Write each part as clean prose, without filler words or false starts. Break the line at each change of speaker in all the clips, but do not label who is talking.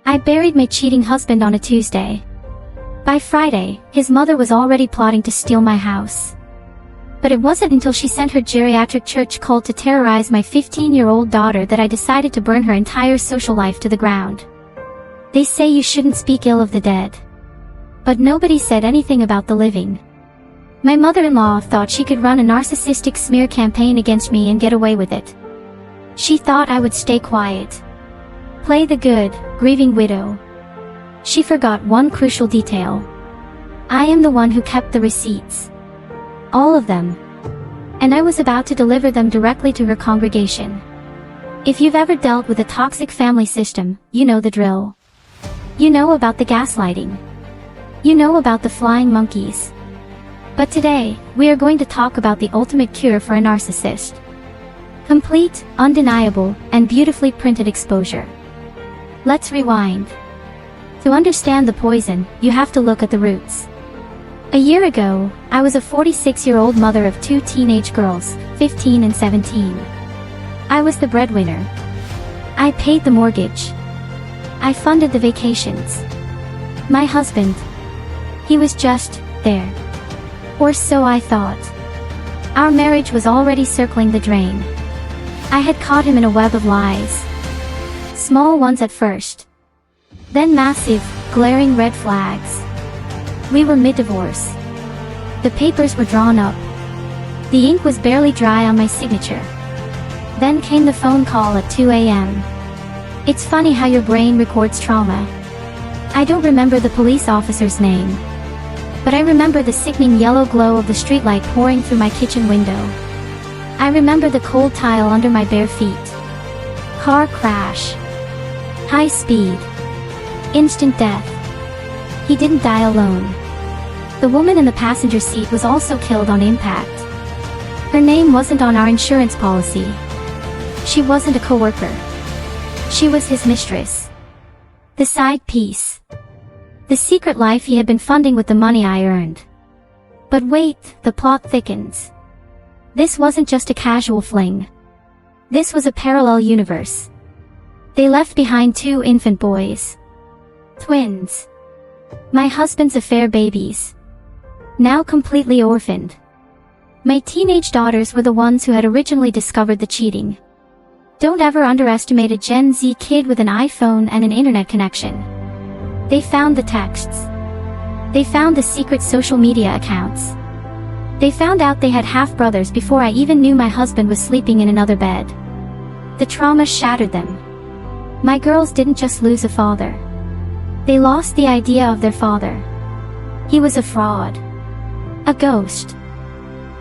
I buried my cheating husband on a Tuesday. By Friday, his mother was already plotting to steal my house. But it wasn't until she sent her geriatric church cult to terrorize my 15-year-old daughter that I decided to burn her entire social life to the ground. They say you shouldn't speak ill of the dead. But nobody said anything about the living. My mother-in-law thought she could run a narcissistic smear campaign against me and get away with it. She thought I would stay quiet. Play the good, grieving widow. She forgot one crucial detail. I am the one who kept the receipts. All of them. And I was about to deliver them directly to her congregation. If you've ever dealt with a toxic family system, you know the drill. You know about the gaslighting. You know about the flying monkeys. But today, we are going to talk about the ultimate cure for a narcissist. Complete, undeniable, and beautifully printed exposure. Let's rewind. To understand the poison, you have to look at the roots. A year ago, I was a 46-year-old mother of 2 teenage girls, 15 and 17. I was the breadwinner. I paid the mortgage. I funded the vacations. My husband, he was just there. Or so I thought. Our marriage was already circling the drain. I had caught him in a web of lies. Small ones at first. Then massive, glaring red flags. We were mid-divorce. The papers were drawn up. The ink was barely dry on my signature. Then came the phone call at 2 a.m. It's funny how your brain records trauma. I don't remember the police officer's name. But I remember the sickening yellow glow of the streetlight pouring through my kitchen window. I remember the cold tile under my bare feet. Car crash. High speed. Instant death. He didn't die alone. The woman in the passenger seat was also killed on impact. Her name wasn't on our insurance policy. She wasn't a coworker. She was his mistress. The side piece. The secret life he had been funding with the money I earned. But wait, the plot thickens. This wasn't just a casual fling. This was a parallel universe. They left behind 2 infant boys. Twins. My husband's affair babies. Now completely orphaned. My teenage daughters were the ones who had originally discovered the cheating. Don't ever underestimate a Gen Z kid with an iPhone and an internet connection. They found the texts. They found the secret social media accounts. They found out they had half-brothers before I even knew my husband was sleeping in another bed. The trauma shattered them. My girls didn't just lose a father. They lost the idea of their father. He was a fraud. A ghost.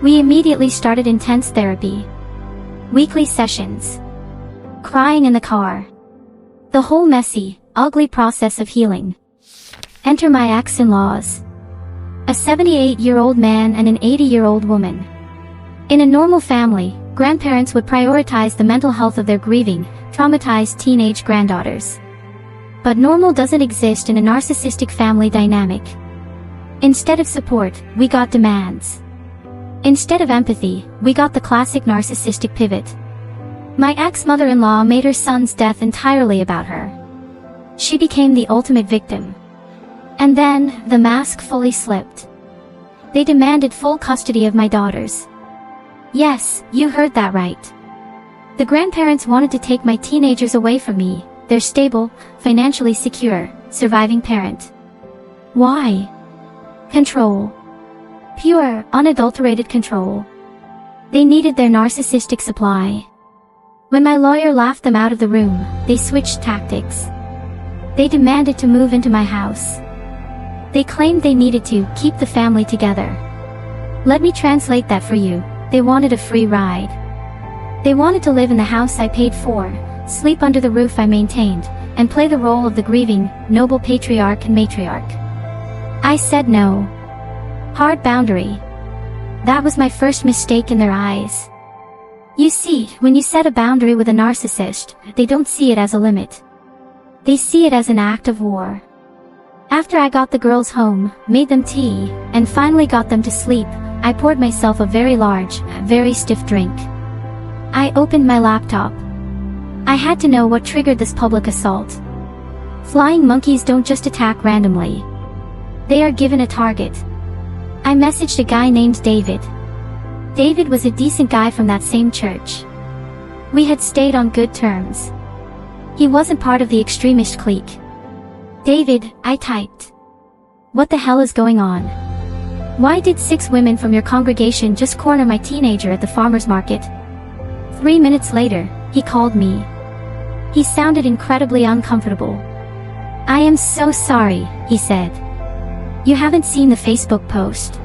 We immediately started intense therapy. Weekly sessions. Crying in the car. The whole messy, ugly process of healing. Enter my ex-in-laws. A 78-year-old man and an 80-year-old woman. In a normal family, grandparents would prioritize the mental health of their grieving, traumatized teenage granddaughters. But normal doesn't exist in a narcissistic family dynamic. Instead of support, we got demands. Instead of empathy, we got the classic narcissistic pivot. My ex-mother-in-law made her son's death entirely about her. She became the ultimate victim. And then, the mask fully slipped. They demanded full custody of my daughters. Yes, you heard that right. The grandparents wanted to take my teenagers away from me, their stable, financially secure, surviving parent. Why? Control. Pure, unadulterated control. They needed their narcissistic supply. When my lawyer laughed them out of the room, they switched tactics. They demanded to move into my house. They claimed they needed to keep the family together. Let me translate that for you. They wanted a free ride. They wanted to live in the house I paid for, sleep under the roof I maintained, and play the role of the grieving, noble patriarch and matriarch. I said no. Hard boundary. That was my first mistake in their eyes. You see, when you set a boundary with a narcissist, they don't see it as a limit. They see it as an act of war. After I got the girls home, made them tea, and finally got them to sleep, I poured myself a very large, very stiff drink. I opened my laptop. I had to know what triggered this public assault. Flying monkeys don't just attack randomly. They are given a target. I messaged a guy named David. David was a decent guy from that same church. We had stayed on good terms. He wasn't part of the extremist clique. David, I typed. What the hell is going on? Why did 6 women from your congregation just corner my teenager at the farmer's market? 3 minutes later, he called me. He sounded incredibly uncomfortable. I am so sorry, he said. You haven't seen the Facebook post.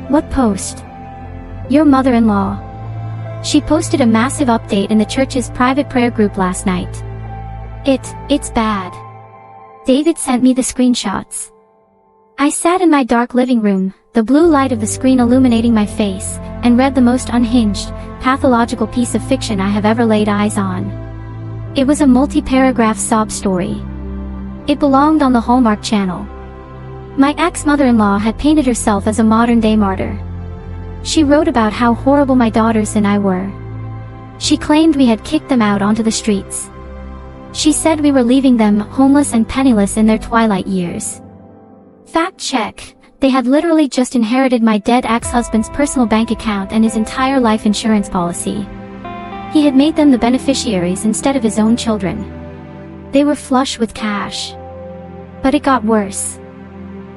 What post? Your mother-in-law. She posted a massive update in the church's private prayer group last night. It's bad. David sent me the screenshots. I sat in my dark living room, the blue light of the screen illuminating my face, and read the most unhinged, pathological piece of fiction I have ever laid eyes on. It was a multi-paragraph sob story. It belonged on the Hallmark Channel. My ex-mother-in-law had painted herself as a modern-day martyr. She wrote about how horrible my daughters and I were. She claimed we had kicked them out onto the streets. She said we were leaving them homeless and penniless in their twilight years. Fact check. They had literally just inherited my dead ex-husband's personal bank account and his entire life insurance policy. He had made them the beneficiaries instead of his own children. They were flush with cash. But it got worse.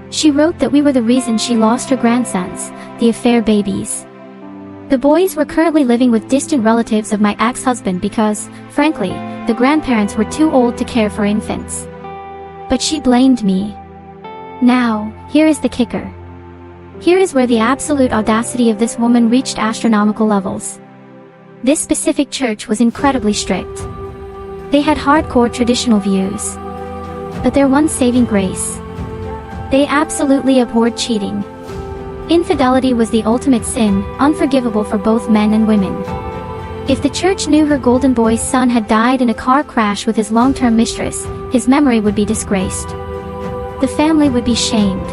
She wrote that we were the reason she lost her grandsons, the affair babies. The boys were currently living with distant relatives of my ex-husband because, frankly, the grandparents were too old to care for infants. But she blamed me. Now, here is the kicker. Here is where the absolute audacity of this woman reached astronomical levels. This specific church was incredibly strict. They had hardcore traditional views. But their one saving grace. They absolutely abhorred cheating. Infidelity was the ultimate sin, unforgivable for both men and women. If the church knew her golden boy's son had died in a car crash with his long-term mistress, his memory would be disgraced. The family would be shamed.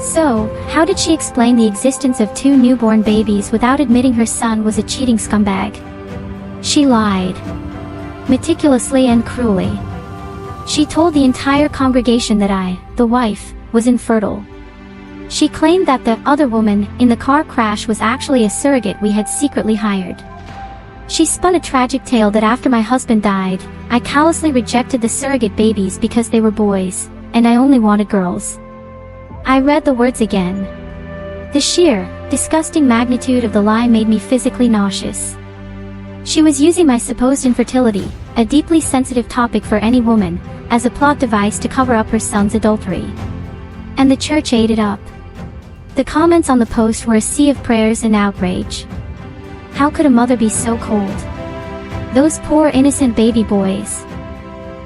So, how did she explain the existence of 2 newborn babies without admitting her son was a cheating scumbag? She lied. Meticulously and cruelly. She told the entire congregation that I, the wife, was infertile. She claimed that the other woman in the car crash was actually a surrogate we had secretly hired. She spun a tragic tale that after my husband died, I callously rejected the surrogate babies because they were boys, and I only wanted girls. I read the words again. The sheer, disgusting magnitude of the lie made me physically nauseous. She was using my supposed infertility, a deeply sensitive topic for any woman, as a plot device to cover up her son's adultery. And the church ate it up. The comments on the post were a sea of prayers and outrage. How could a mother be so cold? Those poor innocent baby boys.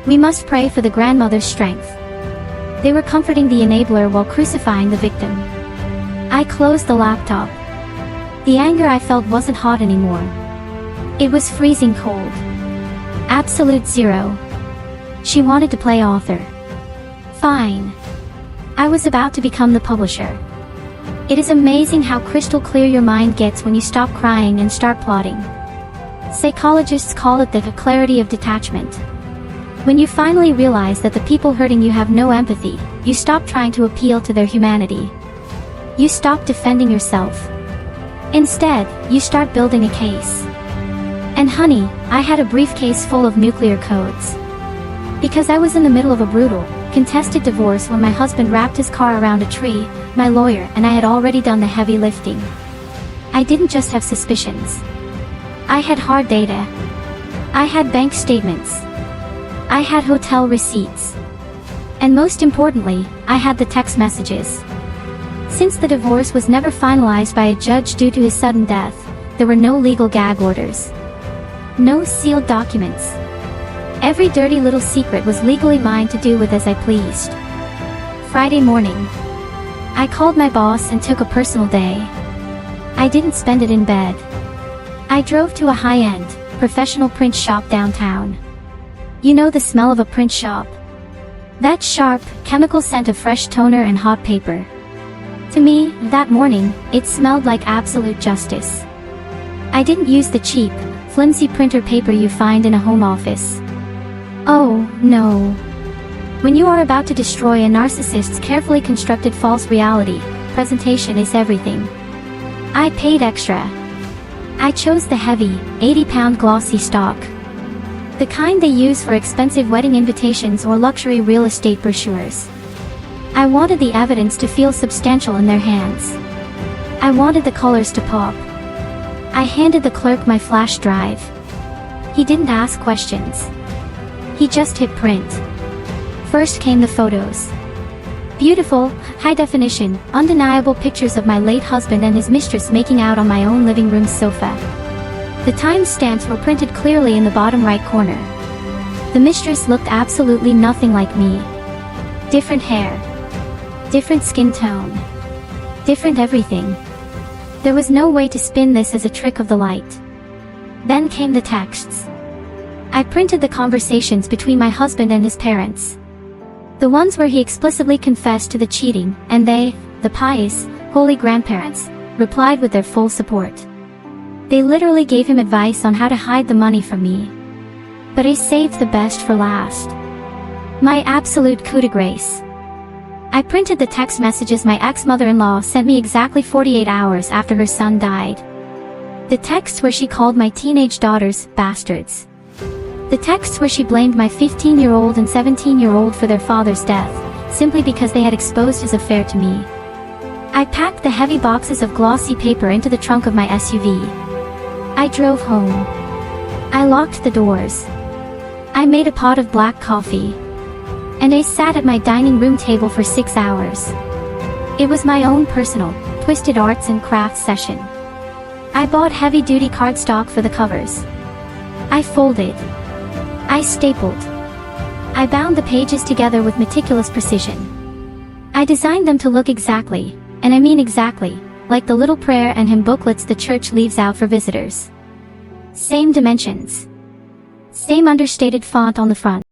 We must pray for the grandmother's strength. They were comforting the enabler while crucifying the victim. I closed the laptop. The anger I felt wasn't hot anymore. It was freezing cold. Absolute zero. She wanted to play author. Fine. I was about to become the publisher. It is amazing how crystal clear your mind gets when you stop crying and start plotting. Psychologists call it the clarity of detachment. When you finally realize that the people hurting you have no empathy, you stop trying to appeal to their humanity. You stop defending yourself. Instead, you start building a case. And honey, I had a briefcase full of nuclear codes. Because I was in the middle of a brutal, contested divorce when my husband wrapped his car around a tree, my lawyer and I had already done the heavy lifting. I didn't just have suspicions. I had hard data. I had bank statements. I had hotel receipts. And most importantly, I had the text messages. Since the divorce was never finalized by a judge due to his sudden death, there were no legal gag orders. No sealed documents. Every dirty little secret was legally mine to do with as I pleased. Friday morning. I called my boss and took a personal day. I didn't spend it in bed. I drove to a high-end, professional print shop downtown. You know the smell of a print shop? That sharp, chemical scent of fresh toner and hot paper. To me, that morning, it smelled like absolute justice. I didn't use the cheap, flimsy printer paper you find in a home office. Oh, no. When you are about to destroy a narcissist's carefully constructed false reality, presentation is everything. I paid extra. I chose the heavy, 80-pound glossy stock. The kind they use for expensive wedding invitations or luxury real estate brochures. I wanted the evidence to feel substantial in their hands. I wanted the colors to pop. I handed the clerk my flash drive. He didn't ask questions. He just hit print. First came the photos. Beautiful, high-definition, undeniable pictures of my late husband and his mistress making out on my own living room sofa. The timestamps were printed clearly in the bottom right corner. The mistress looked absolutely nothing like me. Different hair. Different skin tone. Different everything. There was no way to spin this as a trick of the light. Then came the texts. I printed the conversations between my husband and his parents. The ones where he explicitly confessed to the cheating, and they, the pious, holy grandparents, replied with their full support. They literally gave him advice on how to hide the money from me. But I saved the best for last. My absolute coup de grace. I printed the text messages my ex-mother-in-law sent me exactly 48 hours after her son died. The texts where she called my teenage daughters bastards. The texts where she blamed my 15-year-old and 17-year-old for their father's death, simply because they had exposed his affair to me. I packed the heavy boxes of glossy paper into the trunk of my SUV. I drove home. I locked the doors. I made a pot of black coffee. And I sat at my dining room table for 6 hours. It was my own personal, twisted arts and crafts session. I bought heavy-duty cardstock for the covers. I folded. I stapled. I bound the pages together with meticulous precision. I designed them to look exactly, and I mean exactly, like the little prayer and hymn booklets the church leaves out for visitors. Same dimensions. Same understated font on the front.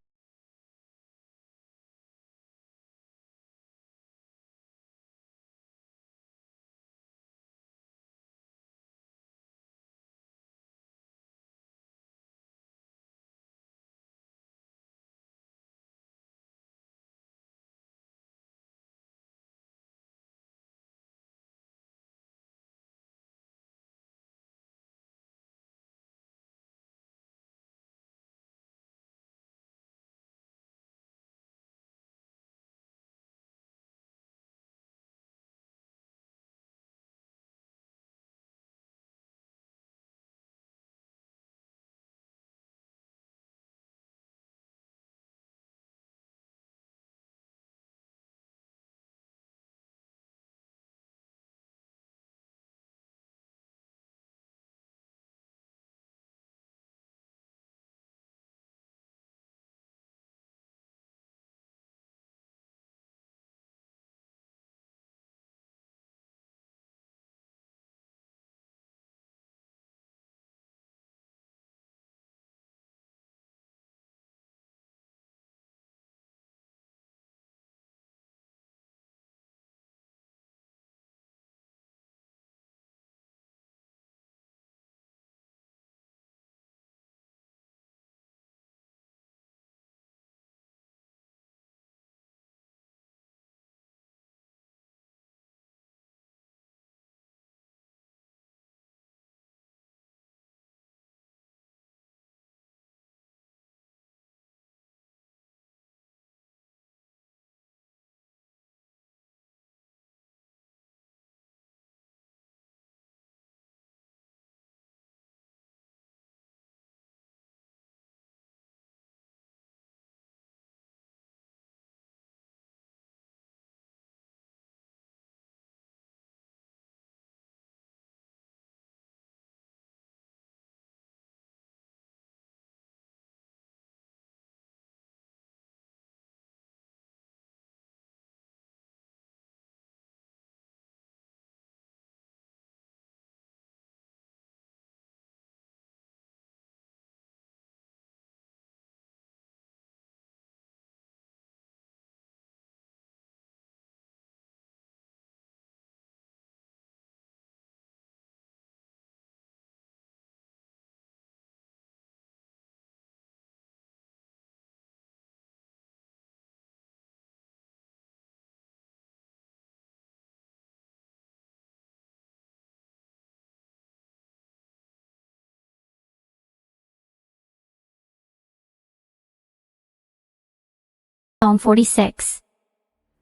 Psalm 46.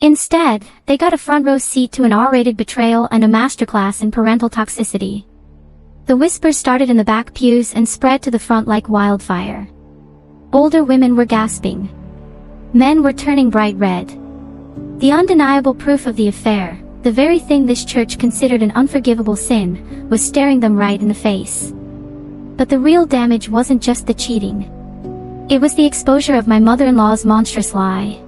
Instead, they got a front row seat to an R-rated betrayal and a masterclass in parental toxicity. The whispers started in the back pews and spread to the front like wildfire. Older women were gasping. Men were turning bright red. The undeniable proof of the affair, the very thing this church considered an unforgivable sin, was staring them right in the face. But the real damage wasn't just the cheating. It was the exposure of my mother-in-law's monstrous lie.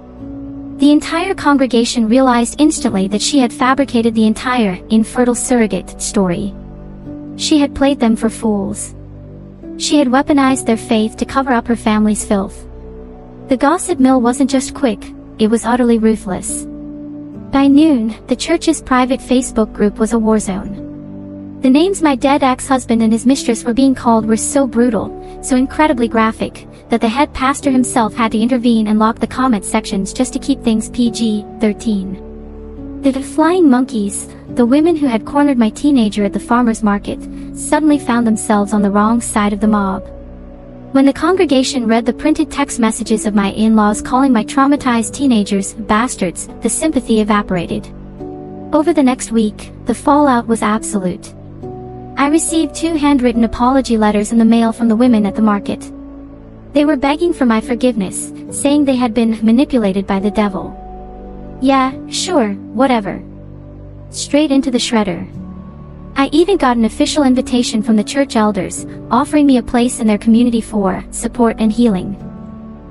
The entire congregation realized instantly that she had fabricated the entire infertile surrogate story. She had played them for fools. She had weaponized their faith to cover up her family's filth. The gossip mill wasn't just quick, it was utterly ruthless. By noon, the church's private Facebook group was a war zone. The names my dead ex-husband and his mistress were being called were so brutal, so incredibly graphic, that the head pastor himself had to intervene and lock the comment sections just to keep things PG-13. The flying monkeys, the women who had cornered my teenager at the farmer's market, suddenly found themselves on the wrong side of the mob. When the congregation read the printed text messages of my in-laws calling my traumatized teenagers bastards, the sympathy evaporated. Over the next week, the fallout was absolute. I received 2 handwritten apology letters in the mail from the women at the market. They were begging for my forgiveness, saying they had been manipulated by the devil. Yeah, sure, whatever. Straight into the shredder. I even got an official invitation from the church elders, offering me a place in their community for support and healing.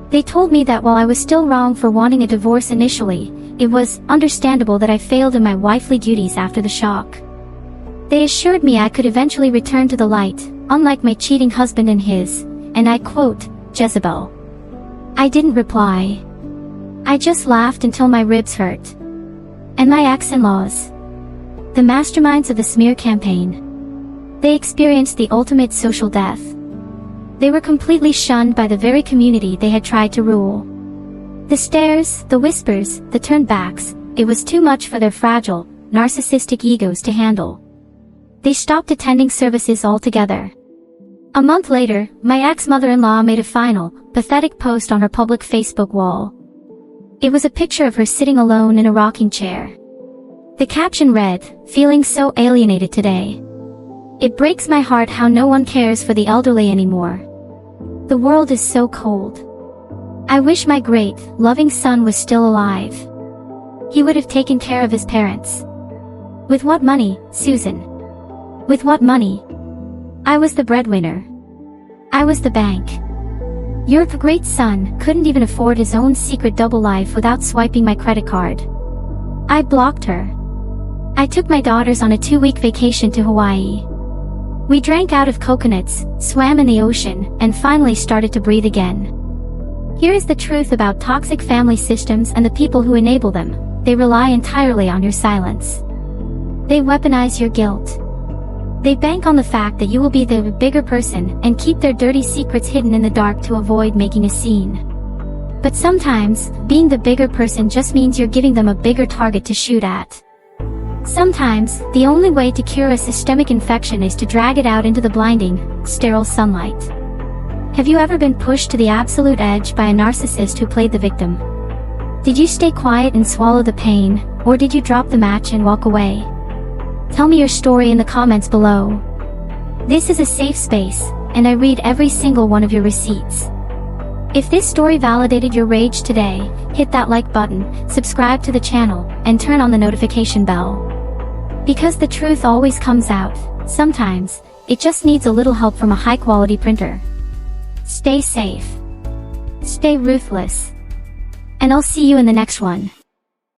They told me that while I was still wrong for wanting a divorce initially, it was understandable that I failed in my wifely duties after the shock. They assured me I could eventually return to the light, unlike my cheating husband and his, and I quote, Jezebel. I didn't reply. I just laughed until my ribs hurt. And my ex-in-laws, the masterminds of the smear campaign, they experienced the ultimate social death. They were completely shunned by the very community they had tried to rule. The stares, the whispers, the turned backs, it was too much for their fragile, narcissistic egos to handle. They stopped attending services altogether. A month later, my ex-mother-in-law made a final, pathetic post on her public Facebook wall. It was a picture of her sitting alone in a rocking chair. The caption read, "Feeling so alienated today. It breaks my heart how no one cares for the elderly anymore. The world is so cold. I wish my great, loving son was still alive. He would have taken care of his parents." With what money, Susan? With what money? I was the breadwinner. I was the bank. Your great son couldn't even afford his own secret double life without swiping my credit card. I blocked her. I took my daughters on a 2-week vacation to Hawaii. We drank out of coconuts, swam in the ocean, and finally started to breathe again. Here is the truth about toxic family systems and the people who enable them. They rely entirely on your silence. They weaponize your guilt. They bank on the fact that you will be the bigger person and keep their dirty secrets hidden in the dark to avoid making a scene. But sometimes, being the bigger person just means you're giving them a bigger target to shoot at. Sometimes, the only way to cure a systemic infection is to drag it out into the blinding, sterile sunlight. Have you ever been pushed to the absolute edge by a narcissist who played the victim? Did you stay quiet and swallow the pain, or did you drop the match and walk away? Tell me your story in the comments below. This is a safe space, and I read every single one of your receipts. If this story validated your rage today, hit that like button, subscribe to the channel, and turn on the notification bell. Because the truth always comes out, sometimes, it just needs a little help from a high-quality printer. Stay safe. Stay ruthless. And I'll see you in the next one.